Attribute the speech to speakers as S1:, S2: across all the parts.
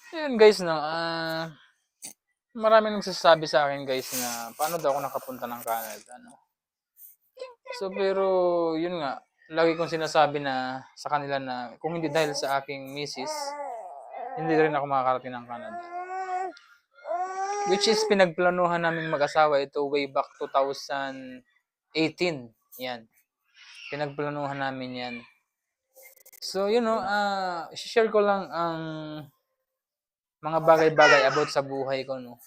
S1: Yun guys 'no, maraming nagsasabi sa akin guys na paano daw ako nakapunta ng Canada 'no. So pero yun nga, lagi kong sinasabi na sa kanila na kung hindi dahil sa aking misis, hindi rin ako makakarating ng Canada. Which is pinagplanuhan naming mag-asawa ito way back 2018, 'yan. Pinagplanuhan namin 'yan. So yun 'no, i-share ko lang ang mga bagay-bagay about sa buhay ko 'no.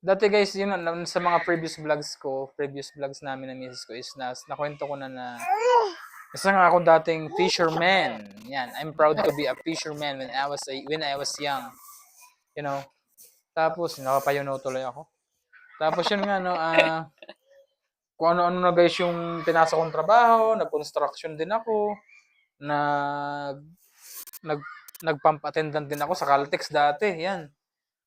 S1: Dati guys, yun nga, sa mga previous vlogs namin ng misis ko is nakwento ko na isa nga ako dating fisherman. Yan, I'm proud to be a fisherman when I was young, you know. Tapos nakapayuno tuloy ako. Tapos yun nga no, kung ano-ano na guys yung pinasok kong trabaho, nag-construction din ako, nag nag nag-pump attendant din ako sa Caltex dati, yan.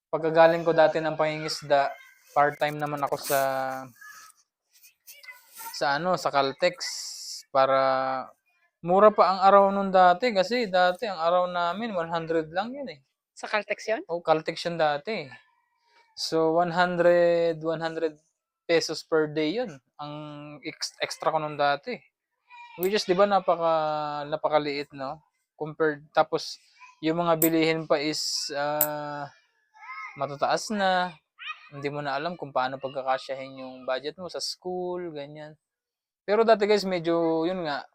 S1: Pagkagaling ko dati ng pangingisda, part-time naman ako sa Caltex para mura pa ang araw nun dati kasi dati ang araw namin 100 lang yun eh.
S2: Sa Caltex yun?
S1: Oh, Caltex yun dati. So 100 pesos per day yun. Ang extra ko nun dati. Which is 'di ba napakaliit no? Compared tapos yung mga bilihin pa is matataas na. Hindi mo na alam kung paano pagkakasyahin yung budget mo sa school, ganyan. Pero dati guys, medyo, yun nga,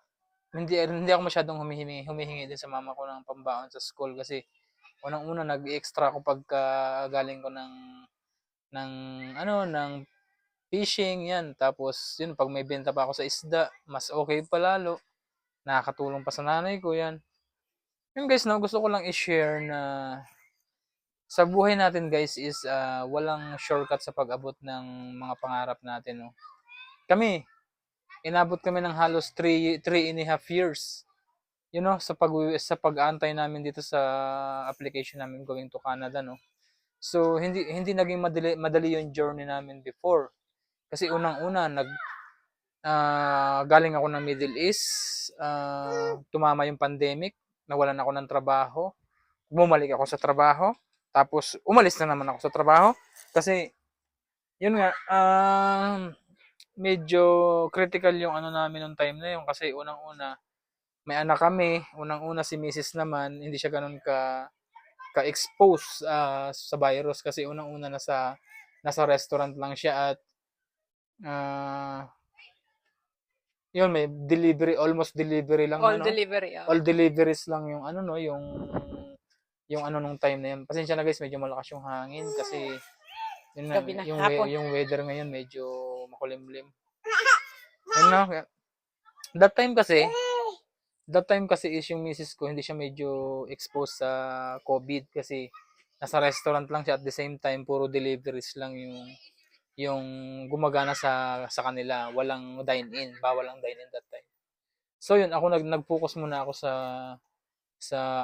S1: hindi ako masyadong humihingi din sa mama ko ng pambaon sa school kasi unang-una nag-extra ako pagka galing ko ng ng fishing yan. Tapos yun pag may benta pa ako sa isda, mas okay pa lalo. Nakakatulong pa sa nanay ko yan. Yun guys, no, gusto ko lang i-share na sa buhay natin guys is walang shortcut sa pag-abot ng mga pangarap natin. No? Kami, inabot kami ng halos 3.5 years. Sa pag-aantay namin dito sa application namin going to Canada, no. So hindi naging madali yung journey namin before. Kasi unang-una galing ako ng Middle East, tumama yung pandemic, nawalan ako ng trabaho, bumalik ako sa trabaho, tapos umalis na naman ako sa trabaho kasi yun nga medyo critical yung ano namin nung time na yun kasi unang-una may anak kami, unang-una si Mrs. naman, hindi siya ganun ka-expose sa virus kasi unang-una nasa restaurant lang siya at uh, yun may almost delivery lang
S2: All
S1: no.
S2: delivery,
S1: All deliveries lang yung ano no, yung ano nung time na yun. Pasensya na guys, medyo malakas yung hangin kasi yun nga,
S2: gabi na, hapon.
S1: yung weather ngayon medyo makulimlim. Yun na, that time kasi That time kasi is yung misis ko hindi siya medyo exposed sa COVID kasi nasa restaurant lang siya at the same time puro deliveries lang yung gumagana sa kanila. Walang dine-in, bawal ang dine-in that time. So yun, ako nag-focus muna ako sa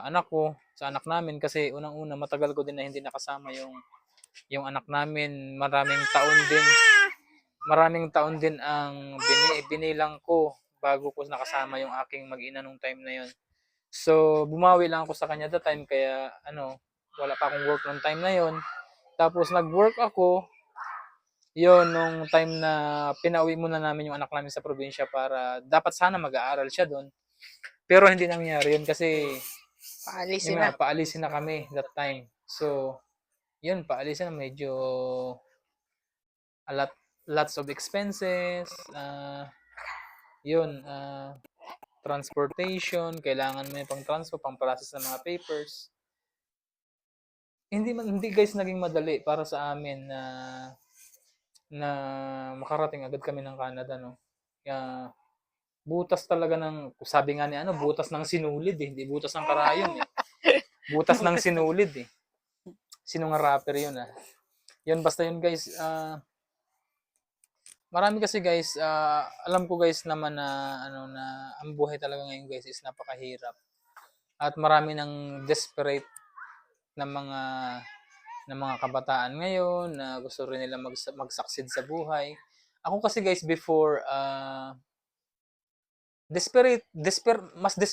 S1: anak ko, sa anak namin kasi unang-una matagal ko din na hindi nakasama yung anak namin. Maraming taon din ang binilang ko bago ko nakasama yung aking mag-ina nung time na yon. So, bumawi lang ako sa kanya that time kaya wala pa akong work nung time na yon. Tapos nag-work ako yon nung time na pinauwi muna namin yung anak namin sa probinsya para dapat sana mag-aaral siya doon. Pero hindi nangyari yun kasi
S2: Paalisin
S1: yun
S2: na.
S1: nga, paalisin na kami that time. So, yun, paalisin na medyo a lot, lots of expenses, yun, transportation, kailangan mo yung pang-transfer, pang-process ng mga papers. Hindi guys naging madali para sa amin na makarating agad kami ng Canada no. Kaya butas talaga ng sabi nga ni butas ng sinulid eh, hindi butas ng karayom eh. Butas ng sinulid eh. Sino nga rapper yun ah. Yun basta yun guys, marami kasi guys, alam ko guys naman na ang buhay talaga ngayon guys is napakahirap. At marami ng desperate na mga kabataan ngayon na gusto rin nila mag-succeed sa buhay. Ako kasi guys before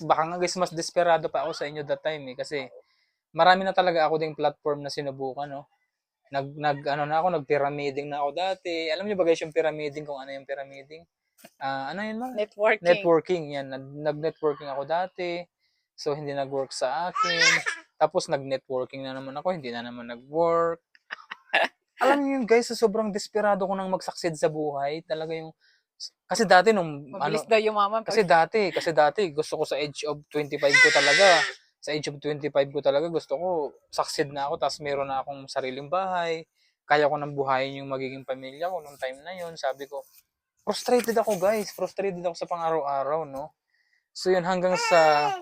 S1: baka nga guys mas desperado pa ako sa inyo that time eh kasi marami na talaga ako ding platform na sinubukan, no? Ano na ako, nag-pyramiding na ako dati. Alam niyo ba guys yung pyramiding, kung ano yung pyramiding? Ano yun ma?
S2: Networking.
S1: Networking, yan. Nag-networking ako dati. So, hindi nag-work sa akin. Tapos, nag-networking na naman ako, hindi na naman nag-work. Alam niyo guys, sa sobrang desperado ko nang mag-succeed sa buhay, talaga yung, kasi dati nung,
S2: Mabilis daw yumaman pag...
S1: kasi dati, gusto ko sa age of 25 ko talaga, sa age of 25 ko talaga, gusto ko, succeed na ako, tapos meron na akong sariling bahay, kaya ko nang buhayin yung magiging pamilya ko nung time na yon. Sabi ko, frustrated ako guys, frustrated ako sa pang-araw-araw, no? So yun, hanggang sa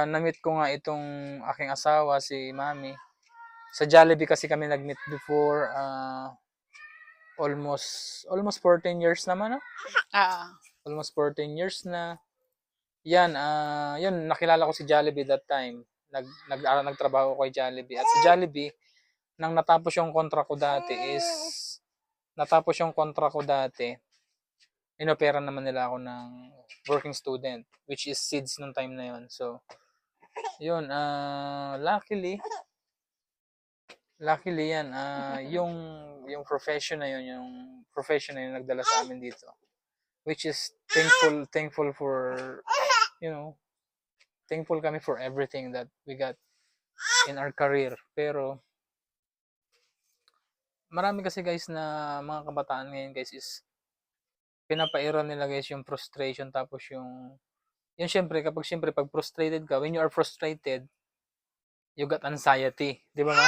S1: na-meet ko nga itong aking asawa, si Mami. Sa Jollibee kasi kami nag-meet before, almost 14 years naman, no?
S2: Ah,
S1: Almost 14 years na. Yan, yun, nakilala ko si Jollibee that time. Nagtrabaho ko kay Jollibee. At sa Jollibee, nang natapos yung kontra ko dati, inopera naman nila ako ng working student, which is SEEDS nung time na yun. So, yun, luckily yan, yung profession na yun, nagdala sa amin dito. Which is thankful for, you know, thankful kami for everything that we got in our career. Pero, marami kasi guys na mga kabataan ngayon guys is, pinapaira nila guys yung frustration, tapos yun syempre, pag frustrated ka, when you are frustrated, you got anxiety. Di ba ma?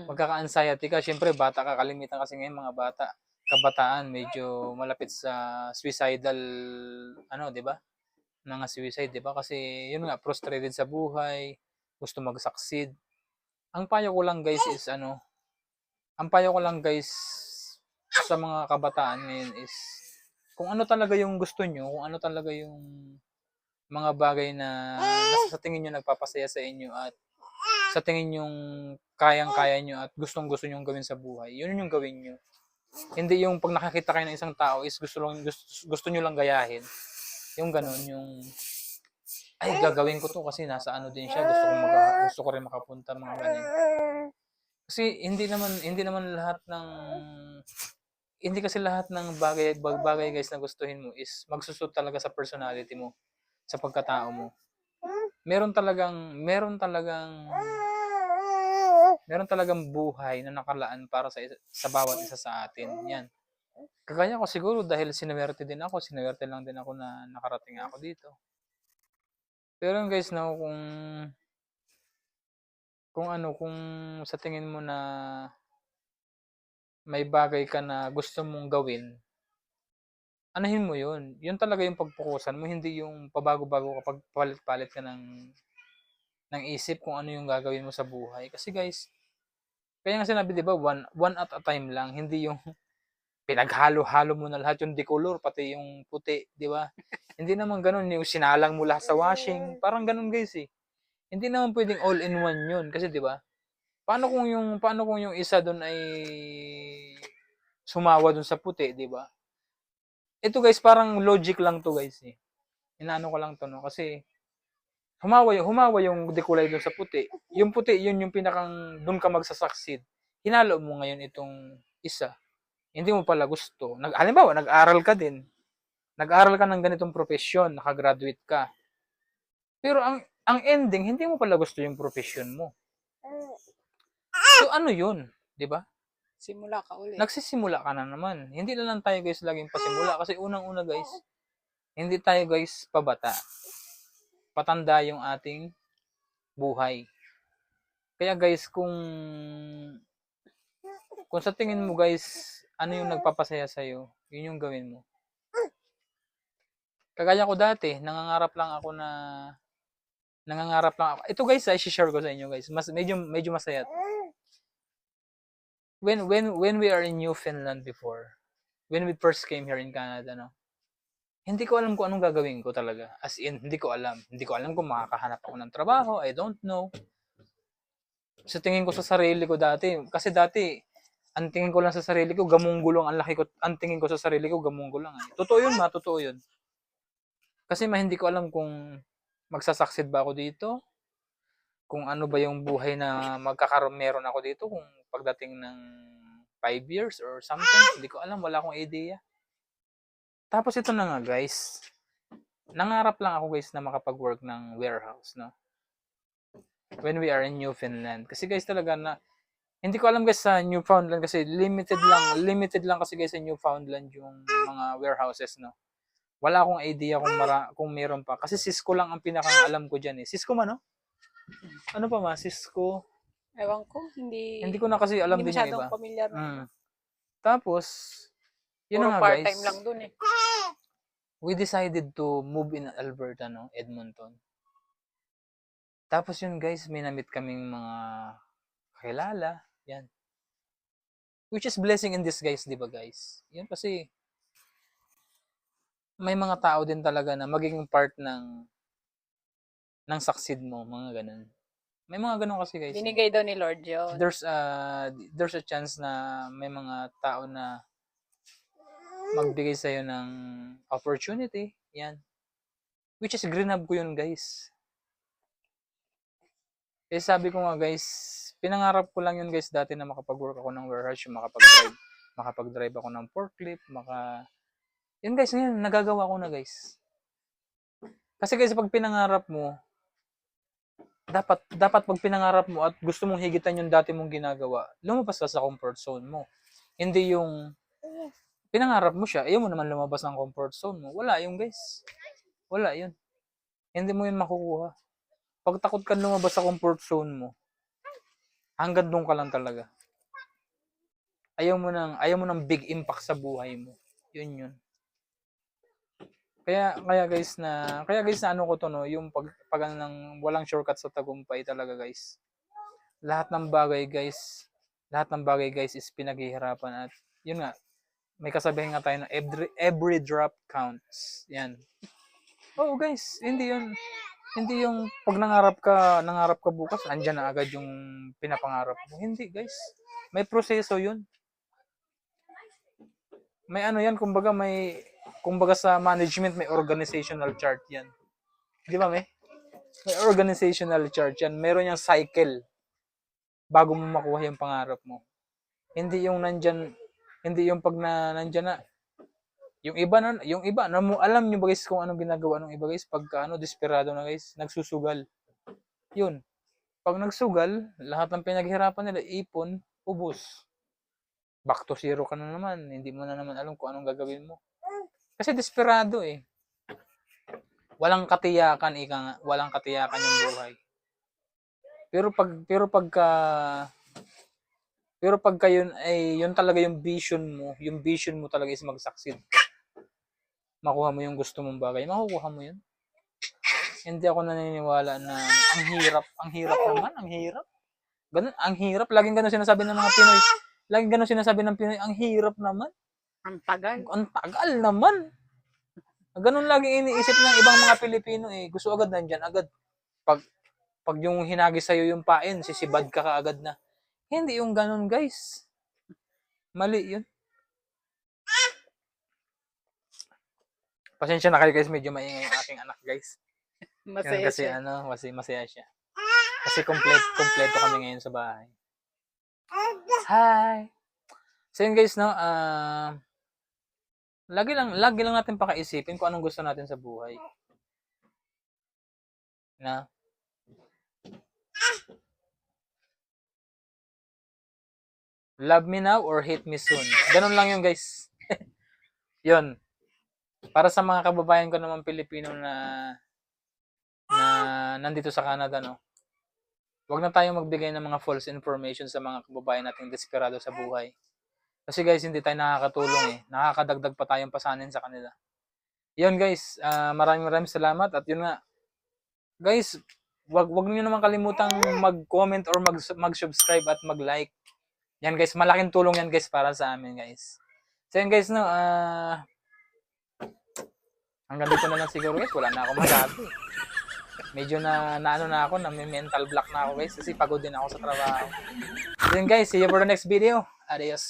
S1: Magkaka-anxiety ka. Syempre, bata ka. Kalimitan kasi ngayon mga bata. Kabataan, medyo malapit sa suicidal, di ba? Mga suicide, di ba? Kasi, yun nga, frustrated sa buhay, gusto mag-succeed. Ang payo ko lang guys is, sa mga kabataan ngayon is, kung ano talaga yung gusto nyo, kung ano talaga yung mga bagay na nasa sa tingin nyo nagpapasaya sa inyo, at sa tingin yung kayang-kaya nyo at gustong-gusto nyo gawin sa buhay, yun yung gawin nyo. Hindi yung pag nakakita kayo ng isang tao is gusto nyo lang gayahin. Yung ganun, yung ay gagawin ko to kasi nasa ano din siya, gusto ko rin makapunta, mga ganyan. Kasi hindi kasi lahat ng bagay guys na gustuhin mo is magsusot talaga sa personality mo, sa pagkatao mo. Meron talagang buhay na nakalaan para sa bawat isa sa atin. Yan. Kagaya ko siguro dahil sinuwerte lang din ako na nakarating ako dito. Pero guys, no, kung sa tingin mo na may bagay ka na gusto mong gawin, anahin mo yun. Yun talaga yung pagpukusan mo, hindi yung pabago-bago kapag palit-palit ka ng isip kung ano yung gagawin mo sa buhay. Kasi guys, kaya nga sinabi, di ba, one at a time lang, hindi yung pinaghalo-halo mo na lahat yung decolor, pati yung puti, di ba? Hindi naman ganun, yung sinalang mo lahat sa washing, parang ganun guys eh. Hindi naman pwedeng all in one yun, kasi di ba? Paano kung yung isa doon ay sumawa doon sa puti, di ba? Ito guys, parang logic lang to guys eh. Inaano ko lang to, no? Kasi humawa yung dekulay doon sa puti. Yung puti, yun yung pinakang doon ka magsasucceed. Hinalo mo ngayon itong isa. Hindi mo pala gusto. Halimbawa, nag-aral ka din. Nag-aral ka ng ganitong profesyon, nakagraduate ka. Pero ang ending, hindi mo pala gusto yung profession mo. So ano yun? Di ba?
S2: simula ka ulit.
S1: Nagsisimula ka na naman. Hindi na lang tayo guys laging pasimula. Kasi unang-una guys, hindi tayo guys pabata. Patanda yung ating buhay. Kaya guys, kung sa tingin mo guys, ano yung nagpapasaya sa'yo, yun yung gawin mo. Kagaya ko dati, nangangarap lang ako. Ito guys, i-share ko sa inyo guys. Medyo masaya. When we are in Newfoundland before, when we first came here in Canada, no, hindi ko alam kung anong gagawin ko talaga. As in, hindi ko alam. Hindi ko alam kung makakahanap ako ng trabaho. I don't know. Sa tingin ko sa sarili ko dati, kasi dati, ang tingin ko lang sa sarili ko, gamunggulong ang laki ko. Ang tingin ko sa sarili ko, gamunggulong. Totoo yun, totoo yun. Kasi hindi ko alam kung magsasucceed ba ako dito. kung ano ba yung buhay na magkakaroon meron ako dito kung pagdating ng 5 years or something. Hindi ko alam, wala akong idea. Tapos ito na nga guys, nangarap lang ako guys na makapag-work ng warehouse, no? When we are in Newfoundland. Kasi guys talaga na, hindi ko alam guys sa Newfoundland kasi limited lang kasi guys sa Newfoundland yung mga warehouses, no? Wala akong idea kung meron pa. Kasi Cisco lang ang pinaka-alam ko dyan eh. Cisco man, no? Ano pa ma? Cisco?
S2: Ewan ko, hindi
S1: Ko na kasi alam
S2: hindi
S1: din yung
S2: masyadong
S1: iba.
S2: pamilyar.
S1: Tapos, yun
S2: Puro
S1: na nga guys.
S2: part-time lang dun eh.
S1: We decided to move in Alberta, no? Edmonton. Tapos yun guys, may namit kaming mga kakilala. Yan. Which is blessing in disguise, di ba guys? Yan kasi, may mga tao din talaga na magiging part ng succeed mo, mga ganun. May mga ganun kasi guys.
S2: Binigay daw ni Lord yun.
S1: There's a chance na may mga tao na magbigay sa'yo ng opportunity. Yan. Which is greenhub ko yun guys. Eh sabi ko nga guys, pinangarap ko lang yun guys dati na makapag-work ako ng warehouse, yung makapag-drive ako ng forklift, yun guys, ngayon nagagawa ko na guys. Kasi guys, pag pinangarap mo, dapat pag pinangarap mo at gusto mong higitan yung dati mong ginagawa, lumabas ka sa comfort zone mo. Hindi yung pinangarap mo siya, ayaw mo naman lumabas ng comfort zone mo. Wala yun guys. Wala yun. Hindi mo yun makukuha. Pag takot ka lumabas sa comfort zone mo, hanggang doon ka lang talaga. Ayaw mo ng big impact sa buhay mo. Yun. Kaya guys na ano ko to, no, yung pag ng walang shortcut sa tagumpay talaga guys. Lahat ng bagay guys is pinaghihirapan at yun nga, may kasabihan nga tayo na every drop counts. Yan. Oo guys, hindi yung pag nangarap ka bukas, andyan na agad yung pinapangarap mo. Hindi guys. May proseso yun. May ano yan, kumbaga sa management may organizational chart yan. Di ba may organizational chart yan. Meron yung cycle bago mo makuha yung pangarap mo. Hindi yung pag nandyan na, yung iba na mo alam niyo ba guys kung anong ginagawa ng iba guys pagka desperado na guys, nagsusugal. Yun. Pag nagsugal, lahat ng pinaghirapan nila ipon, ubos. Back to zero ka na naman. Hindi mo na naman alam kung anong gagawin mo. Kasi desperado eh. Walang katiyakan yung buhay. Pero pagka yun talaga yung vision mo talaga is mag-succeed. Makuha mo yung gusto mong bagay, makukuha mo yun. Hindi ako naniniwala na ang hirap naman. Ganun, ang hirap. Laging ganun sinasabi ng mga Pinoy. Ang hirap naman.
S2: Ang tagal.
S1: Ang tagal naman. Ganun laging iniisip ng ibang mga Pilipino eh. Gusto agad nandyan, agad. Pag yung hinagis sa'yo yung pain, sisibad ka kaagad na. Hindi yung ganun guys. Mali yun. Pasensya na kayo guys, medyo maingay yung aking anak guys.
S2: Masaya
S1: Kasi
S2: siya.
S1: masaya siya. Kasi kompleto kami ngayon sa bahay. Hi! So yun guys, no, lagi lang natin pakaisipin kung anong gusto natin sa buhay. Na? Love me now or hate me soon. Ganun lang yun guys. Yun. Para sa mga kababayan ko naman Pilipino na nandito sa Canada, no. Huwag na tayong magbigay ng mga false information sa mga kababayan nating desperado sa buhay. Kasi guys, hindi tayo nakakatulong eh. Nakakadagdag pa tayong pasanin sa kanila. Yun guys, maraming salamat at yun nga. Guys, wag niyo naman kalimutang mag-comment or mag-subscribe at mag-like. Yan guys, malaking tulong yan guys para sa amin guys. So yun guys, no, hanggang dito na lang siguro guys, wala na ako masabi. Medyo na ako, na may mental block na ako guys kasi pagod din ako sa trabaho. So yun guys, see you for the next video. Adios.